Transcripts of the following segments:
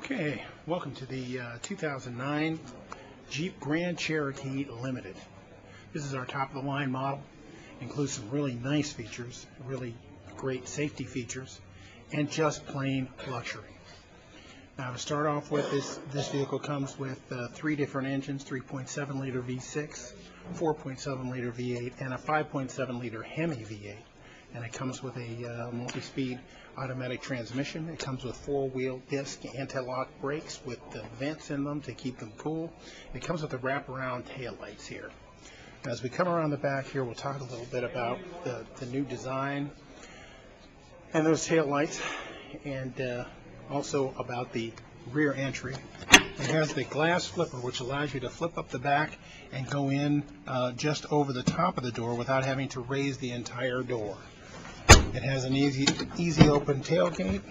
Okay, welcome to the 2009 Jeep Grand Cherokee Limited. This is our top-of-the-line model. Includes some really nice features, really great safety features, and just plain luxury. Now, to start off with, this vehicle comes with three different engines: 3.7 liter V6, 4.7 liter V8, and a 5.7 liter Hemi V8. And it comes with a multi-speed automatic transmission. It comes with four-wheel disc anti-lock brakes with vents in them to keep them cool. It comes with the wraparound taillights here. Now, as we come around the back here, we'll talk a little bit about the new design and those taillights, and also about the rear entry. It has the glass flipper, which allows you to flip up the back and go in just over the top of the door without having to raise the entire door. It has an easy open tailgate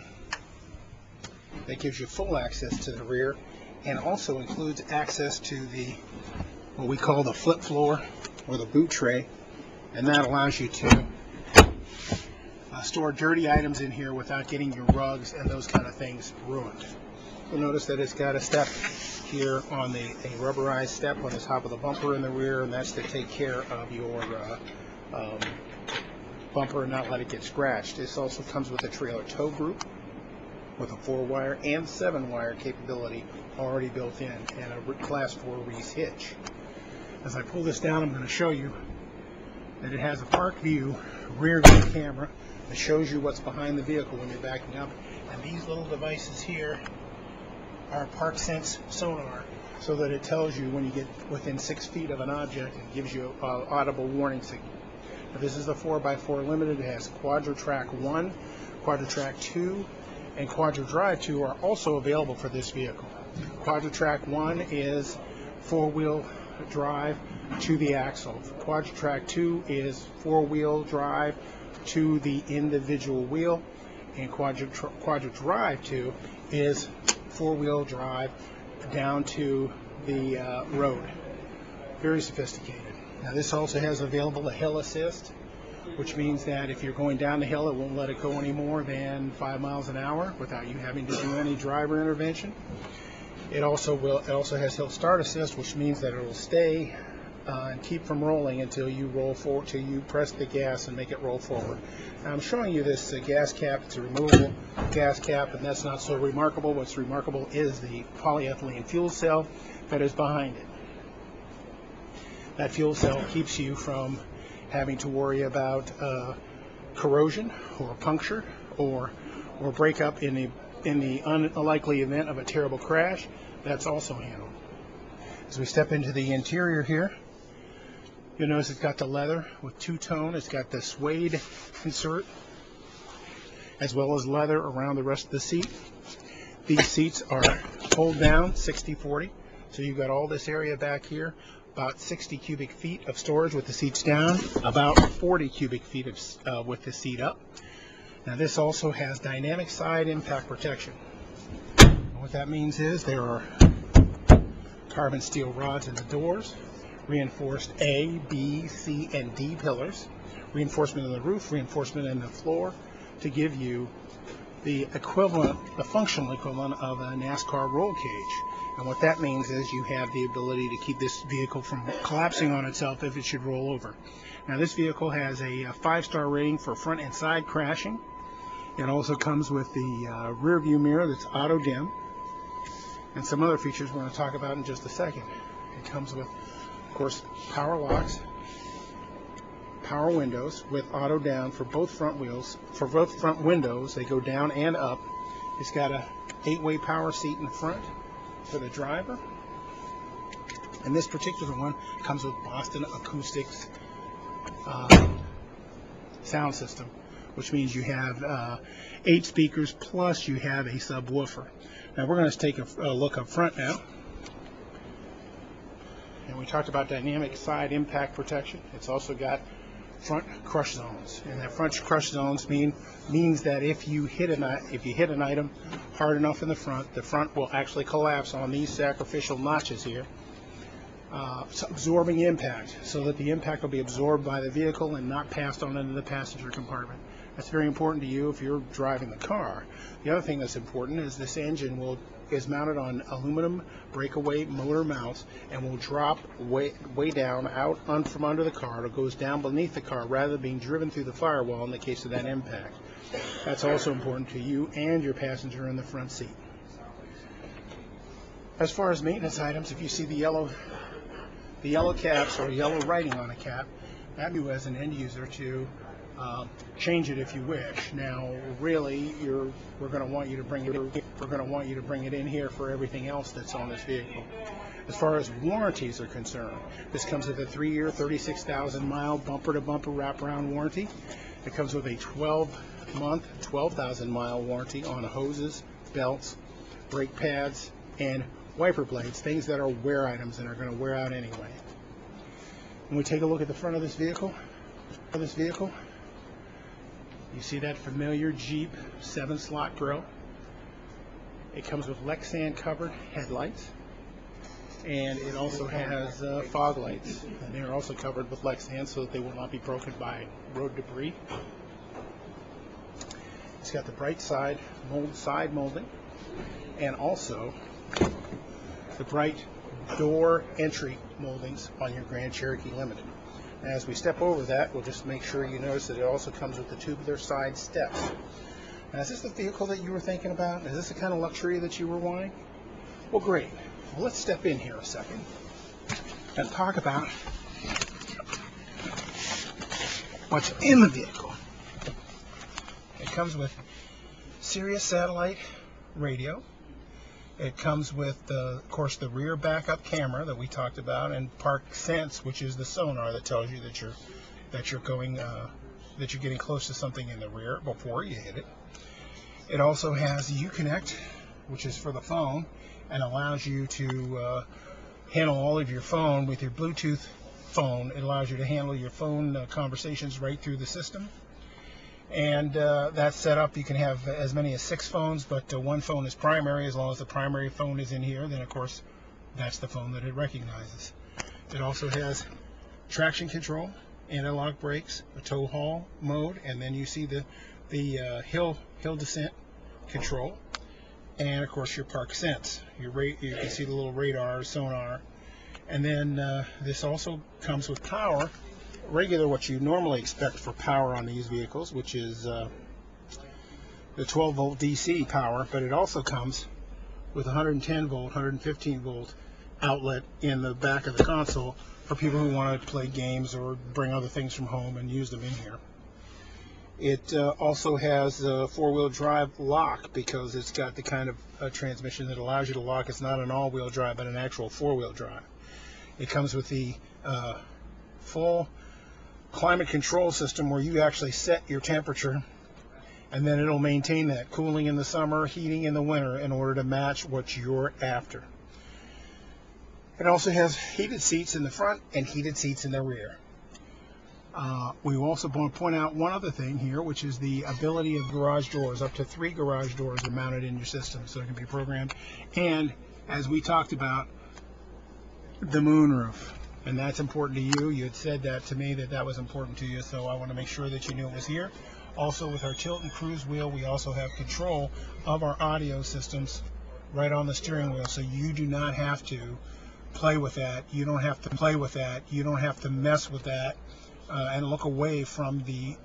that gives you full access to the rear, and also includes access to the what we call the flip floor or the boot tray, and that allows you to store dirty items in here without getting your rugs and those kind of things ruined. You'll notice that it's got a step here on a rubberized step on the top of the bumper in the rear, and that's to take care of your bumper and not let it get scratched. This also comes with a trailer tow group with a 4-wire and 7-wire capability already built in, and a class 4 Reese hitch. As I pull this down, I'm going to show you that it has a park view rear view camera that shows you what's behind the vehicle when you're backing up, and these little devices here are park sense sonar, so that it tells you when you get within 6 feet of an object and gives you an audible warning signal. Now, this is the 4x4 Limited. It has Quadra-Track 1, Quadra-Track 2, and Quadra-Drive 2 are also available for this vehicle. Quadra-Track 1 is 4-wheel drive to the axle. Quadra-Track 2 is 4-wheel drive to the individual wheel, and Quadra-Drive 2 is 4-wheel drive down to the road. Very sophisticated. Now, this also has available a hill assist, which means that if you're going down the hill, it won't let it go any more than 5 miles an hour without you having to do any driver intervention. It also has hill start assist, which means that it will stay and keep from rolling until you roll forward, till you press the gas and make it roll forward. Now, I'm showing you this gas cap. It's a removable gas cap, and that's not so remarkable. What's remarkable is the polyethylene fuel cell that is behind it. That fuel cell keeps you from having to worry about corrosion or puncture or breakup in the unlikely event of a terrible crash. That's also handled. As we step into the interior here, you'll notice it's got the leather with two-tone. It's got the suede insert, as well as leather around the rest of the seat. These seats are fold down 60/40, so you've got all this area back here. About 60 cubic feet of storage with the seats down, about 40 cubic feet with the seat up. Now, this also has dynamic side impact protection. And what that means is there are carbon steel rods in the doors, reinforced A, B, C, and D pillars, reinforcement in the roof, reinforcement in the floor, to give you the functional equivalent of a NASCAR roll cage. And what that means is you have the ability to keep this vehicle from collapsing on itself if it should roll over. Now, this vehicle has a 5-star rating for front and side crashing. It also comes with the rear view mirror that's auto dim, and some other features we're going to talk about in just a second. It comes with, of course, power locks, power windows with auto down for both front wheels. For both front windows, they go down and up. It's got a 8-way power seat in the front for the driver, and this particular one comes with Boston Acoustics sound system, which means you have 8 speakers plus you have a subwoofer. Now, we're going to take a look up front now, and we talked about dynamic side impact protection. It's also got front crush zones, and that front crush zones means that if you hit an item hard enough in the front will actually collapse on these sacrificial notches here, absorbing impact, so that the impact will be absorbed by the vehicle and not passed on into the passenger compartment. That's very important to you if you're driving the car. The other thing that's important is this engine is mounted on aluminum breakaway motor mounts and will drop way down out from under the car. It goes down beneath the car rather than being driven through the firewall in the case of that impact. That's also important to you and your passenger in the front seat. As far as maintenance items, if you see the yellow caps or yellow writing on a cap, that you as an end user to change it if you wish. Now, really, we're going to want you to bring it in here for everything else that's on this vehicle. As far as warranties are concerned, this comes with a 3-year, 36,000-mile bumper-to-bumper wraparound warranty. It comes with a 12-month, 12,000-mile warranty on hoses, belts, brake pads, and wiper blades, things that are wear items and are going to wear out anyway. When we take a look at the front of this vehicle, you see that familiar Jeep 7-slot grille. It comes with Lexan covered headlights, and it also has fog lights, and they are also covered with Lexan so that they will not be broken by road debris. It's got the bright side molding, and also the bright door entry moldings on your Grand Cherokee Limited. As we step over that, we'll just make sure you notice that it also comes with the tubular side steps. Now, is this the vehicle that you were thinking about? Is this the kind of luxury that you were wanting? Well, great. Well, let's step in here a second and talk about what's in the vehicle. It comes with Sirius satellite radio. It comes with, of course, the rear backup camera that we talked about, and Park Sense, which is the sonar that tells you that you're getting close to something in the rear before you hit it. It also has Uconnect, which is for the phone, and allows you to handle all of your phone with your Bluetooth phone. It allows you to handle your phone conversations right through the system. And that's set up. You can have as many as 6 phones, but one phone is primary. As long as the primary phone is in here, then of course that's the phone that it recognizes. It also has traction control, anti-lock brakes, a tow haul mode, and then you see the hill descent control, and of course your Park Sense. You can see the little radar, sonar, and then this also comes with power. Regular, what you normally expect for power on these vehicles, which is the 12-volt DC power, but it also comes with 110-volt, 115-volt outlet in the back of the console for people who want to play games or bring other things from home and use them in here. It also has a 4-wheel drive lock because it's got the kind of transmission that allows you to lock. It's not an all-wheel drive, but an actual 4-wheel drive. It comes with the full climate control system where you actually set your temperature, and then it'll maintain that cooling in the summer, heating in the winter in order to match what you're after. It also has heated seats in the front and heated seats in the rear. We also want to point out one other thing here, which is the ability of garage doors. Up to 3 garage doors are mounted in your system, so it can be programmed. And as we talked about, the moonroof. And that's important to you. You had said that to me, that was important to you, so I want to make sure that you knew it was here. Also, with our tilt and cruise wheel, we also have control of our audio systems right on the steering wheel, so you do not have to play with that. You don't have to play with that. You don't have to mess with that and look away from the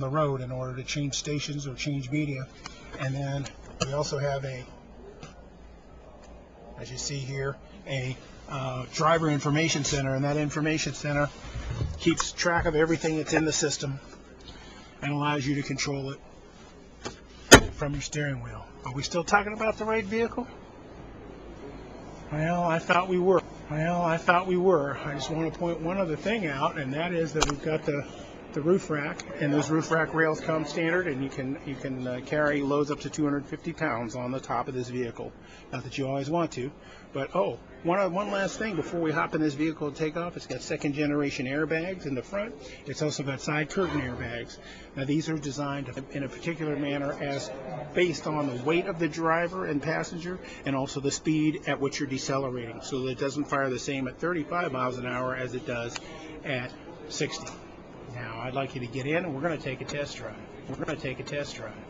road in order to change stations or change media. And then we also have as you see here, a driver information center, and that information center keeps track of everything that's in the system and allows you to control it from your steering wheel. Are we still talking about the right vehicle? Well, I thought we were. I just want to point one other thing out, and that is that we've got the roof rack, and those roof rack rails come standard, and you can carry loads up to 250 pounds on the top of this vehicle. Not that you always want to, but one last thing before we hop in this vehicle and take off. It's got 2nd generation airbags in the front. It's also got side curtain airbags. Now these are designed in a particular manner as based on the weight of the driver and passenger, and also the speed at which you're decelerating, so that it doesn't fire the same at 35 miles an hour as it does at 60. Now I'd like you to get in, and we're going to take a test drive. we're going to take a test drive.